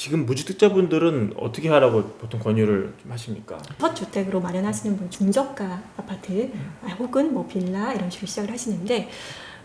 지금 무주택자분들은 어떻게 하라고 보통 권유를 좀 하십니까? 첫 주택으로 마련하시는 분 중저가 아파트 혹은 뭐 빌라 이런 식으로 시작을 하시는데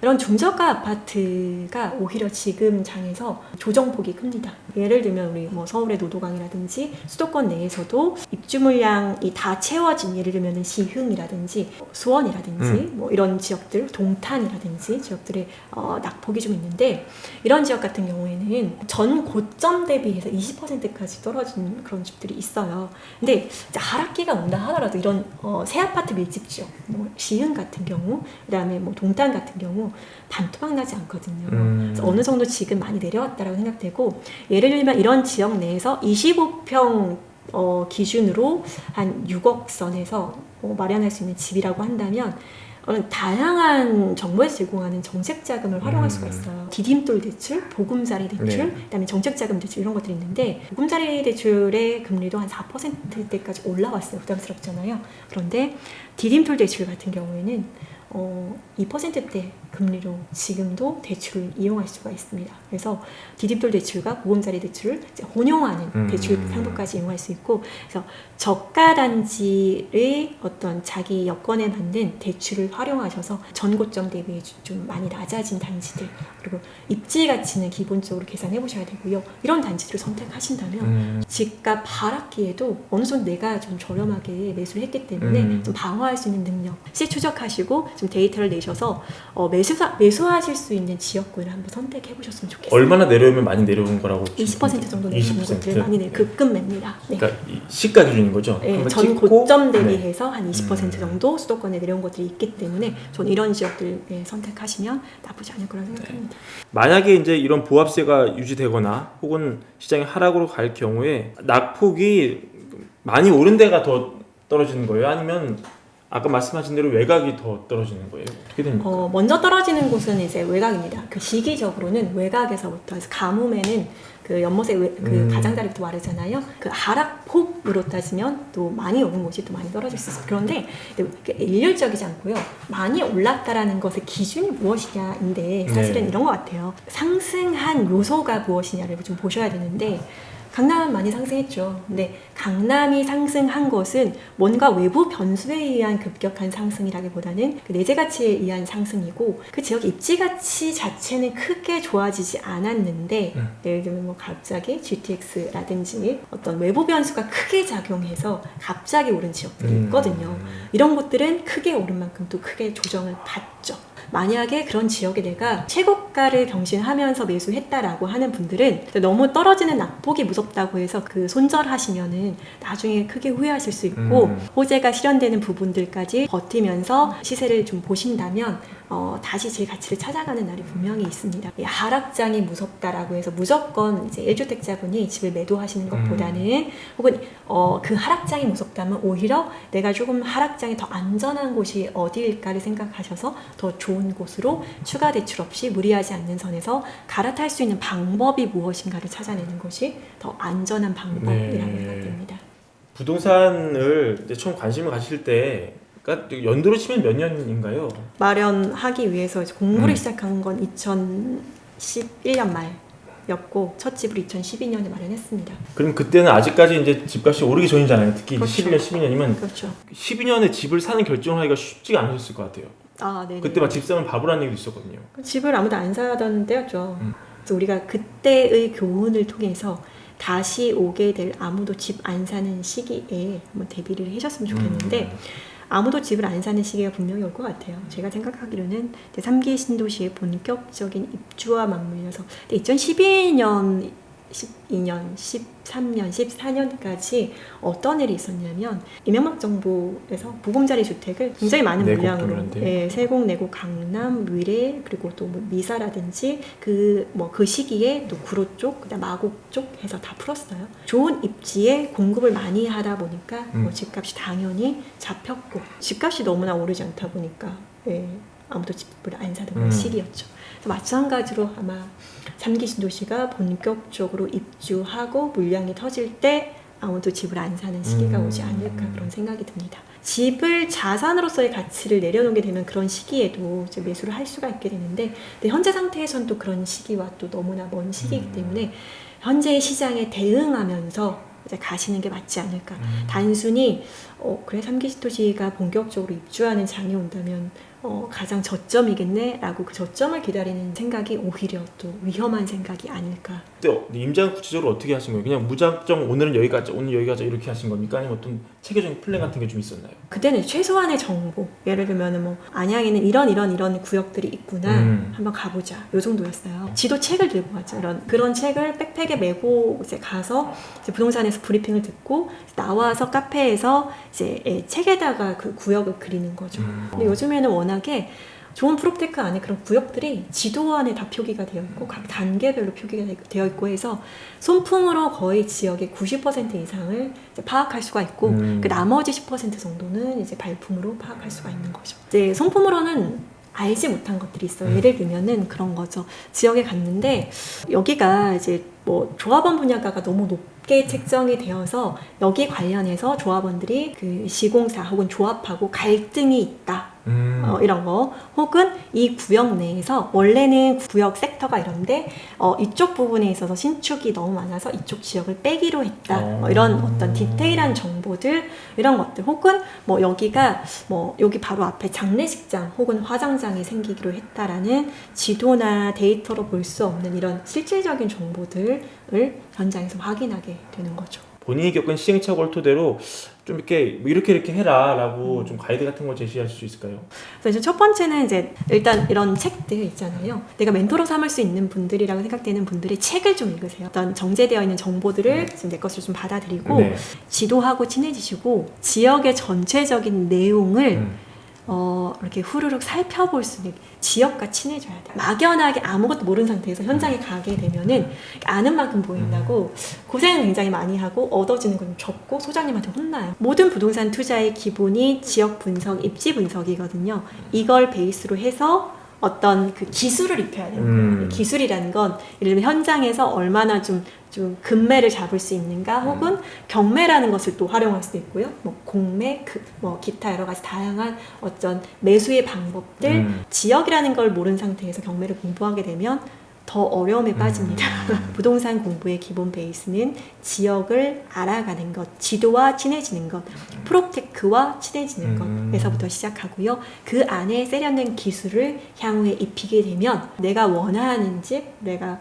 이런 중저가 아파트가 오히려 지금 장에서 조정폭이 큽니다. 예를 들면 우리 뭐 서울의 노도강이라든지 수도권 내에서도 입주 물량이 다 채워진 예를 들면 시흥이라든지 수원이라든지 뭐 이런 지역들, 동탄이라든지 지역들의 낙폭이 좀 있는데 이런 지역 같은 경우에는 전 고점 대비해서 20%까지 떨어진 그런 집들이 있어요. 근데 하락기가 온다 하더라도 이런 새 아파트 밀집 지역, 뭐 시흥 같은 경우, 그다음에 뭐 동탄 같은 경우 반토막 나지 않거든요. 그래서 어느 정도 지금 많이 내려왔다라고 생각되고 예를 들면 이런 지역 내에서 25평 기준으로 한 6억 선에서 마련할 수 있는 집이라고 한다면 다양한 정부에서 제공하는 정책자금을 활용할 수가 있어요. 디딤돌 대출, 보금자리 대출, 네. 그다음에 정책자금 대출 이런 것들이 있는데 보금자리 대출의 금리도 한 4%대까지 올라왔어요. 부담스럽잖아요. 그런데 디딤돌 대출 같은 경우에는 2%대 금리로 지금도 대출을 이용할 수가 있습니다. 그래서 디딤돌 대출과 보금자리 대출을 혼용하는 대출 상품까지 이용할 수 있고, 그래서 저가 단지의 어떤 자기 여건에 맞는 대출을 활용하셔서 전고점 대비 좀 많이 낮아진 단지들, 그리고 입지 가치는 기본적으로 계산해 보셔야 되고요. 이런 단지들을 선택하신다면 집값 하락기에도 어느 정도 내가 좀 저렴하게 매수를 했기 때문에 좀 방어할 수 있는 능력, 시 추적하시고 좀 데이터를 내셔서 매수하실 수 있는 지역군을 한번 선택해 보셨으면 좋겠어요. 얼마나 내려오면 많이 내려온 거라고? 20% 정도 내리는 것들 많이 급급 맵니다. 네. 그러니까 시가 기준인 거죠? 네, 전 고점 대비해서 한 20% 정도 수도권에 내려온 것들이 있기 때문에 전 이런 지역들 선택하시면 나쁘지 않을 거라고 생각합니다. 만약에 이제 이런 보합세가 유지되거나 혹은 시장이 하락으로 갈 경우에 낙폭이 많이 오른 데가 더 떨어지는 거예요? 아니면 아까 말씀하신 대로 외곽이 더 떨어지는 거예요? 어떻게 됩니까? 먼저 떨어지는 곳은 이제 외곽입니다. 그 시기적으로는 외곽에서부터 해서 가뭄에는 그 연못의 그 가장자리부터 마르잖아요. 그 하락폭으로 따지면 또 많이 오른 곳이 또 많이 떨어질 수 있어요. 그런데 일률적이지 않고요. 많이 올랐다라는 것의 기준이 무엇이냐인데 사실은 이런 것 같아요. 상승한 요소가 무엇이냐를 좀 보셔야 되는데 강남은 많이 상승했죠. 근데 강남이 상승한 것은 뭔가 외부 변수에 의한 급격한 상승이라기보다는 그 내재 가치에 의한 상승이고 그 지역 입지 가치 자체는 크게 좋아지지 않았는데 예를 들면 뭐 갑자기 GTX라든지 어떤 외부 변수가 크게 작용해서 갑자기 오른 지역들이 있거든요. 이런 곳들은 크게 오른 만큼 또 크게 조정을 받죠. 만약에 그런 지역에 내가 최고가를 경신하면서 매수했다라고 하는 분들은 너무 떨어지는 낙폭이 무섭다고 해서 그 손절하시면은 나중에 크게 후회하실 수 있고 호재가 실현되는 부분들까지 버티면서 시세를 좀 보신다면 다시 제 가치를 찾아가는 날이 분명히 있습니다. 하락장이 무섭다라고 해서 무조건 이제 1주택자분이 집을 매도하시는 것보다는 혹은 그 하락장이 무섭다면 오히려 내가 조금 하락장이 더 안전한 곳이 어디일까를 생각하셔서 더 좋은 곳으로 추가 대출 없이 무리하지 않는 선에서 갈아탈 수 있는 방법이 무엇인가를 찾아내는 것이 더 안전한 방법이라고 생각됩니다. 부동산을 이제 처음 관심을 가실 때 그러니까 연도로 치면 몇 년인가요? 마련하기 위해서 이제 공부를 시작한 건 2011년 말이었고 첫 집을 2012년에 마련했습니다. 그럼 그때는 아직까지 이제 집값이 오르기 전이잖아요. 특히 그렇죠. 11년, 12년이면 그렇죠. 12년에 집을 사는 결정하기가 쉽지가 않으셨을 것 같아요. 네네. 그때 막 집사면 바보라는 얘기도 있었거든요. 집을 아무도 안 사던 때였죠. 그래서 우리가 그때의 교훈을 통해서 다시 오게 될 아무도 집 안 사는 시기에 한번 대비를 해줬으면 좋겠는데 아무도 집을 안 사는 시기가 분명히 올 것 같아요. 제가 생각하기로는 3기 신도시의 본격적인 입주와 맞물려서 2012년, 12년, 13년, 14년까지 어떤 일이 있었냐면 이명박 정부에서 보금자리 주택을 굉장히 많은 물량으로 세공, 내곡, 강남, 위례 그리고 또 뭐 미사라든지 그 시기에 또 구로 쪽, 그다음 마곡 쪽 해서 다 풀었어요. 좋은 입지에 공급을 많이 하다 보니까 집값이 당연히 잡혔고 집값이 너무나 오르지 않다 보니까 아무도 집을 안 사던 시기였죠. 그래서 마찬가지로 아마 3기 신도시가 본격적으로 입주하고 물량이 터질 때 아무도 집을 안 사는 시기가 오지 않을까 그런 생각이 듭니다. 집을 자산으로서의 가치를 내려놓게 되면 그런 시기에도 이제 매수를 할 수가 있게 되는데 현재 상태에선 또 그런 시기와 또 너무나 먼 시기이기 때문에 현재의 시장에 대응하면서 이제 가시는 게 맞지 않을까. 단순히 그래 3기 도시가 본격적으로 입주하는 장이 온다면 가장 저점이겠네라고 그 저점을 기다리는 생각이 오히려 또 위험한 생각이 아닐까. 근데 임장 구체적으로 어떻게 하신 거예요? 그냥 무작정 오늘은 여기 가자, 오늘 여기 가자 이렇게 하신 겁니까? 아니면 어떤 체계적인 플랜 같은 게 좀 있었나요? 그때는 최소한의 정보, 예를 들면 뭐 안양에는 이런 구역들이 있구나, 한번 가보자, 요 정도였어요. 지도 책을 들고 갔죠. 그런 책을 백팩에 메고 이제 가서 이제 부동산에서 브리핑을 듣고 나와서 카페에서 이제 책에다가 그 구역을 그리는 거죠. 근데 요즘에는 워낙에 좋은 프로테크 안에 그런 구역들이 지도 안에 다 표기가 되어 있고 각 단계별로 표기가 되어 있고 해서 손품으로 거의 지역의 90% 이상을 이제 파악할 수가 있고 그 나머지 10% 정도는 이제 발품으로 파악할 수가 있는 거죠. 이제 손품으로는 알지 못한 것들이 있어요. 예를 들면은 그런 거죠. 지역에 갔는데 여기가 이제 뭐 조합원 분야가가 너무 높게 책정이 되어서 여기 관련해서 조합원들이 그 시공사 혹은 조합하고 갈등이 있다. 이런 거 혹은 이 구역 내에서 원래는 구역 섹터가 이런데 이쪽 부분에 있어서 신축이 너무 많아서 이쪽 지역을 빼기로 했다. 이런 어떤 디테일한 정보들 이런 것들 혹은 뭐 여기가 뭐 여기 바로 앞에 장례식장 혹은 화장장이 생기기로 했다라는 지도나 데이터로 볼 수 없는 이런 실질적인 정보들을 현장에서 확인하게 되는 거죠. 본인이 겪은 시행착오를 토대로 좀 이렇게 뭐 이렇게 해라라고 좀 가이드 같은 걸 제시할 수 있을까요? 그래서 이제 첫 번째는 이제 일단 이런 책들 있잖아요. 내가 멘토로 삼을 수 있는 분들이라고 생각되는 분들의 책을 좀 읽으세요. 어떤 정제되어 있는 정보들을 지금 내 것을 좀 받아들이고 네. 지도하고 친해지시고 지역의 전체적인 내용을 이렇게 후루룩 살펴볼 수 있는 지역과 친해져야 돼. 막연하게 아무것도 모르는 상태에서 현장에 가게 되면은 아는 만큼 보인다고 고생을 굉장히 많이 하고 얻어지는 건 적고 소장님한테 혼나요. 모든 부동산 투자의 기본이 지역 분석, 입지 분석이거든요. 이걸 베이스로 해서 어떤 그 기술을 익혀야 되는 거예요. 기술이라는 건 예를 들면 현장에서 얼마나 좀 금매를 잡을 수 있는가 혹은 경매라는 것을 또 활용할 수도 있고요. 뭐 공매, 뭐 기타 여러 가지 다양한 어떤 매수의 방법들 지역이라는 걸 모르는 상태에서 경매를 공부하게 되면 더 어려움에 빠집니다. 부동산 공부의 기본 베이스는 지역을 알아가는 것, 지도와 친해지는 것, 프로테크와 친해지는 것에서부터 시작하고요. 그 안에 세련된 기술을 향후에 입히게 되면 내가 원하는 집, 내가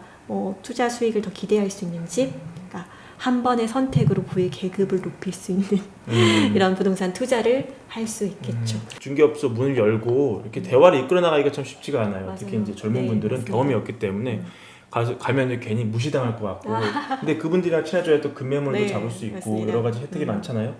투자 수익을 더 기대할 수 있는 집, 그러니까 한 번의 선택으로 그의 계급을 높일 수 있는 이런 부동산 투자를 할 수 있겠죠. 중개업소 문을 열고 이렇게 대화를 이끌어 나가기가 참 쉽지가 않아요. 맞아요. 특히 이제 젊은 네, 분들은 맞습니다. 경험이 없기 때문에 가면 괜히 무시당할 것 같고 근데 그분들이랑 친해져야 또 급매물도 네, 잡을 수 있고 맞습니다. 여러 가지 혜택이 많잖아요.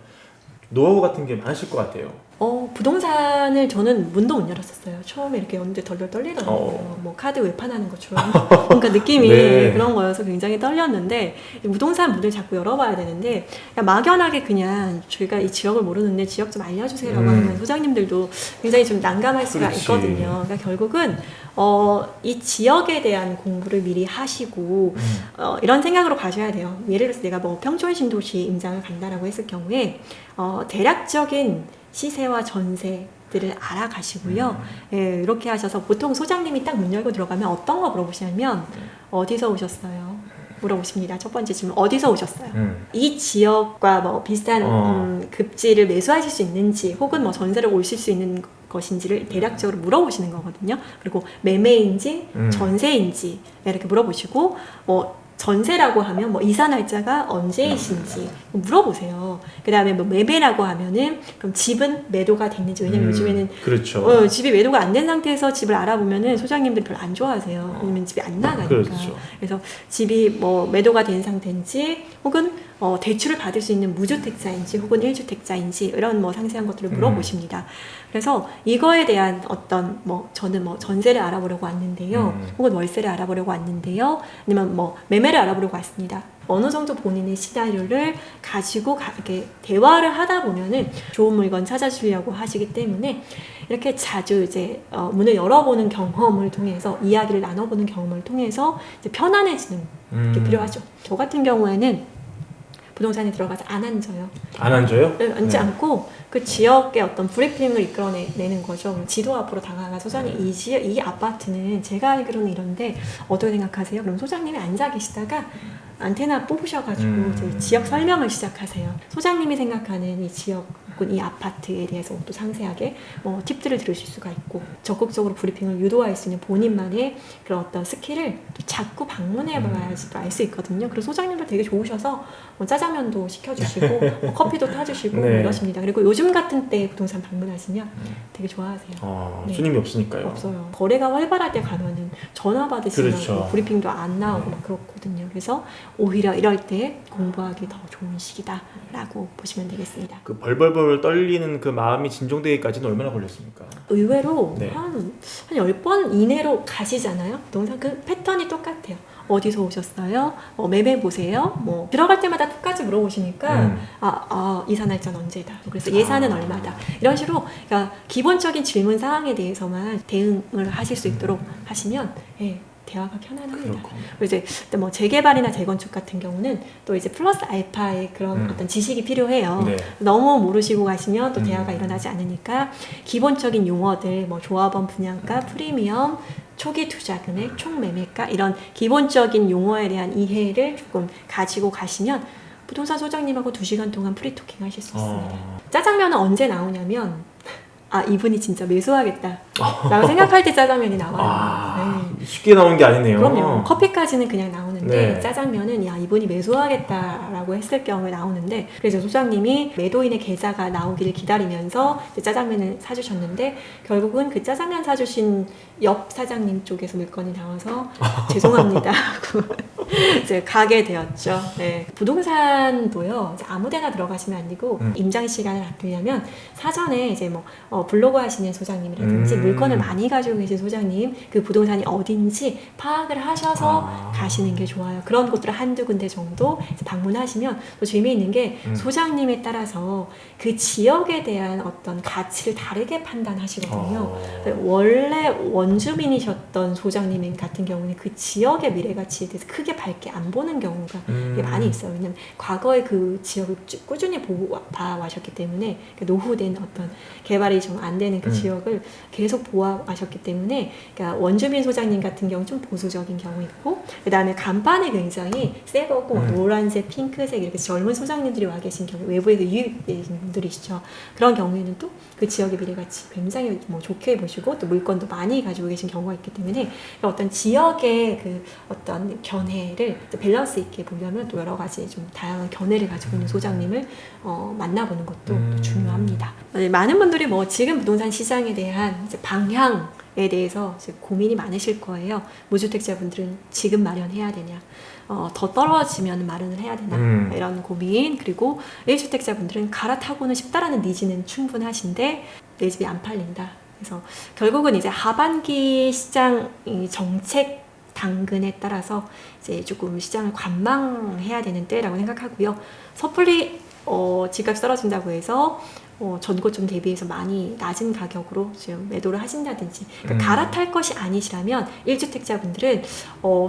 노하우 같은 게 많으실 것 같아요. 부동산을 저는 문도 못 열었었어요. 처음에 이렇게 연대 덜덜 떨리더라고요. 뭐 카드 외판하는 것처럼. 그러니까 느낌이 네. 그런 거여서 굉장히 떨렸는데 부동산 문을 자꾸 열어봐야 되는데 그냥 막연하게 그냥 저희가 이 지역을 모르는데 지역 좀 알려주세요라고 하면 소장님들도 굉장히 좀 난감할 수가 그렇지. 있거든요. 그러니까 결국은 이 지역에 대한 공부를 미리 하시고 이런 생각으로 가셔야 돼요. 예를 들어서 내가 뭐 평촌 신도시 임장을 간다라고 했을 경우에 대략적인 시세와 전세들을 알아가시고요. 예, 이렇게 하셔서 보통 소장님이 딱 문 열고 들어가면 어떤 거 물어보시냐면 어디서 오셨어요? 물어보십니다. 첫 번째 질문 어디서 오셨어요? 이 지역과 뭐 비슷한 급지를 매수하실 수 있는지 혹은 뭐 전세를 오실 수 있는 것인지를 대략적으로 물어보시는 거거든요. 그리고 매매인지 전세인지 이렇게 물어보시고 뭐 전세라고 하면 뭐 이사 날짜가 언제이신지 물어보세요. 그 다음에 뭐 매매라고 하면은 그럼 집은 매도가 됐는지 왜냐면 요즘에는 그렇죠. 집이 매도가 안 된 상태에서 집을 알아보면은 소장님들이 별로 안 좋아하세요. 왜냐면 집이 안 나가니까. 그렇죠. 그래서 집이 뭐 매도가 된 상태인지 혹은 대출을 받을 수 있는 무주택자인지 혹은 1주택자인지 이런 뭐 상세한 것들을 물어보십니다. 그래서 이거에 대한 어떤 뭐 저는 뭐 전세를 알아보려고 왔는데요. 혹은 월세를 알아보려고 왔는데요. 아니면 뭐 매매를 알아보려고 왔습니다. 어느 정도 본인의 시나리오를 가지고 이렇게 대화를 하다 보면은 좋은 물건 찾아주려고 하시기 때문에 이렇게 자주 이제 문을 열어보는 경험을 통해서 이야기를 나눠보는 경험을 통해서 이제 편안해지는 게 필요하죠. 저 같은 경우에는 부동산에 들어가서 안 앉아요. 안 앉아요? 네, 앉지 않고 그 지역의 어떤 브리핑을 이끌어내는 거죠. 지도 앞으로 다가가 소장님 이 아파트는 제가 알기로는 이런데 어떻게 생각하세요? 그럼 소장님이 앉아 계시다가 안테나 뽑으셔가지고 이제 지역 설명을 시작하세요. 소장님이 생각하는 이 지역 혹은 이 아파트에 대해서 또 상세하게 뭐 팁들을 들으실 수가 있고 적극적으로 브리핑을 유도할 수 있는 본인만의 그런 어떤 스킬을 또 자꾸 방문해봐야지 또 알 수 있거든요. 그리고 소장님도 되게 좋으셔서 뭐 짜장면도 시켜주시고 뭐 커피도 타주시고 네. 이러십니다. 그리고 요즘 같은 때 부동산 방문하시면 되게 좋아하세요. 네. 손님이 없으니까요. 없어요. 거래가 활발할 때 가면은 전화 받으시면 그렇죠. 뭐 브리핑도 안 나오고 막 그렇거든요. 그래서 오히려 이럴 때 공부하기 더 좋은 시기다라고 보시면 되겠습니다. 그 벌벌벌 떨리는 그 마음이 진정되기까지는 얼마나 걸렸습니까? 의외로 네. 한 10번 이내로 가시잖아요. 부동산 그 패턴이 똑같아요. 어디서 오셨어요? 매매 보세요? 뭐 들어갈 때마다 똑같이 물어보시니까 이사 날짜는 언제다. 그래서 예산은 얼마다. 이런 식으로 그러니까 기본적인 질문 사항에 대해서만 대응을 하실 수 있도록 하시면 대화가 편안합니다. 그리고 이제 뭐 재개발이나 재건축 같은 경우는 또 이제 플러스 알파의 그런 어떤 지식이 필요해요. 네. 너무 모르시고 가시면 또 대화가 일어나지 않으니까 기본적인 용어들, 뭐 조합원 분양가, 프리미엄, 초기 투자 금액, 총 매매가 이런 기본적인 용어에 대한 이해를 조금 가지고 가시면 부동산 소장님하고 2시간 동안 프리토킹 하실 수 있습니다. 짜장면은 언제 나오냐면 이분이 진짜 매수하겠다 라고 생각할 때 짜장면이 나와요. 네. 쉽게 나오는 게 아니네요. 그럼요. 커피까지는 그냥 나오는데 네. 짜장면은 이분이 매수하겠다라고 했을 경우에 나오는데 그래서 소장님이 매도인의 계좌가 나오기를 기다리면서 이제 짜장면을 사주셨는데 결국은 그 짜장면 사주신 옆 사장님 쪽에서 물건이 나와서 죄송합니다 하고 이제 가게 되었죠. 네. 부동산도요 아무데나 들어가시면 안 되고 임장 시간을 아끼려면 사전에 이제 뭐 블로그 하시는 소장님이라든지 물건을 많이 가지고 계신 소장님 그 부동산이 어딘지 파악을 하셔서 가시는 게 좋아요. 그런 곳들을 한두 군데 정도 방문하시면 또 재미있는 게 소장님에 따라서 그 지역에 대한 어떤 가치를 다르게 판단하시거든요. 원래 원주민이셨던 소장님 같은 경우는 그 지역의 미래 가치에 대해서 크게 밝게 안 보는 경우가 많이 있어요. 왜냐면 과거에 그 지역을 꾸준히 봐와셨기 때문에 노후된 어떤 개발이 좀 안 되는 그 지역을 계속 보아하셨기 때문에 그러니까 원주민 소장님 같은 경우 좀 보수적인 경우 있고 그 다음에 간판이 굉장히 새 거고 노란색, 핑크색 이렇게 젊은 소장님들이 와 계신 경우 외부에서 유입되신 분들이시죠. 그런 경우에는 또 그 지역의 미래 가치 굉장히 뭐 좋게 보시고 또 물건도 많이 가지고 계신 경우가 있기 때문에 어떤 지역의 그 어떤 견해를 밸런스 있게 보려면 또 여러 가지 좀 다양한 견해를 가지고 있는 소장님을 만나보는 것도 중요합니다. 많은 분들이 뭐 지금 부동산 시장에 대한 이제 방향에 대해서 이제 고민이 많으실 거예요. 무주택자분들은 지금 마련해야 되냐, 더 떨어지면 마련을 해야 되나 이런 고민. 그리고 1주택자분들은 갈아타고는 싶다라는 니즈는 충분하신데 내 집이 안 팔린다. 그래서 결국은 이제 하반기 시장 정책 당근에 따라서 이제 조금 시장을 관망해야 되는 때라고 생각하고요. 섣불리 집값이 떨어진다고 해서 전고점 대비해서 많이 낮은 가격으로 지금 매도를 하신다든지 그러니까 갈아탈 것이 아니시라면 1주택자분들은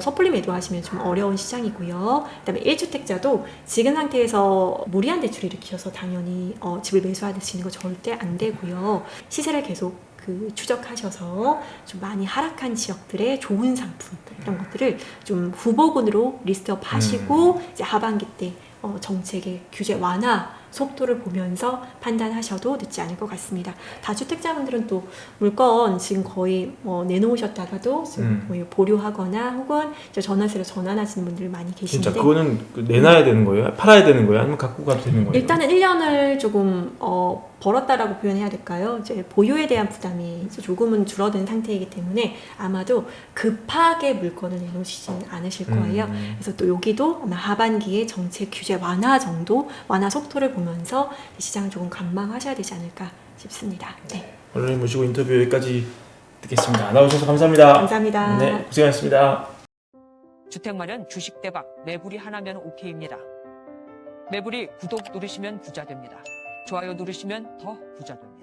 섣불리 매도하시면 좀 어려운 시장이고요. 그다음에 1주택자도 지금 상태에서 무리한 대출을 일으키셔서 당연히 집을 매수하시는 거 절대 안 되고요. 시세를 계속 추적하셔서 좀 많이 하락한 지역들의 좋은 상품 이런 것들을 좀 후보군으로 리스트업 하시고 이제 하반기 때 정책의 규제 완화 속도를 보면서 판단하셔도 늦지 않을 것 같습니다. 다주택자분들은 또 물건 지금 거의 내놓으셨다가도 지금 거의 보류하거나 혹은 전월세로 전환하시는 분들 많이 계신데 진짜 그거는 내놔야 되는 거예요? 팔아야 되는 거예요? 아니면 갖고 가도 되는 거예요? 일단은 1년을 조금 벌었다라고 표현해야 될까요? 이제 보유에 대한 부담이 이제 조금은 줄어든 상태이기 때문에 아마도 급하게 물건을 내놓으시진 않으실 거예요. 그래서 또 여기도 아마 하반기에 정책 규제 완화 정도, 완화 속도를 보면서 시장을 조금 관망하셔야 되지 않을까 싶습니다. 네. 오늘 모시고 인터뷰 여기까지 듣겠습니다. 나오셔서 감사합니다. 감사합니다. 네, 고생하셨습니다. 주택 마련 주식 대박 매불이 하나면 오케이입니다. 매불이 구독 누르시면 부자 됩니다. 좋아요 누르시면 더 부자 됩니다.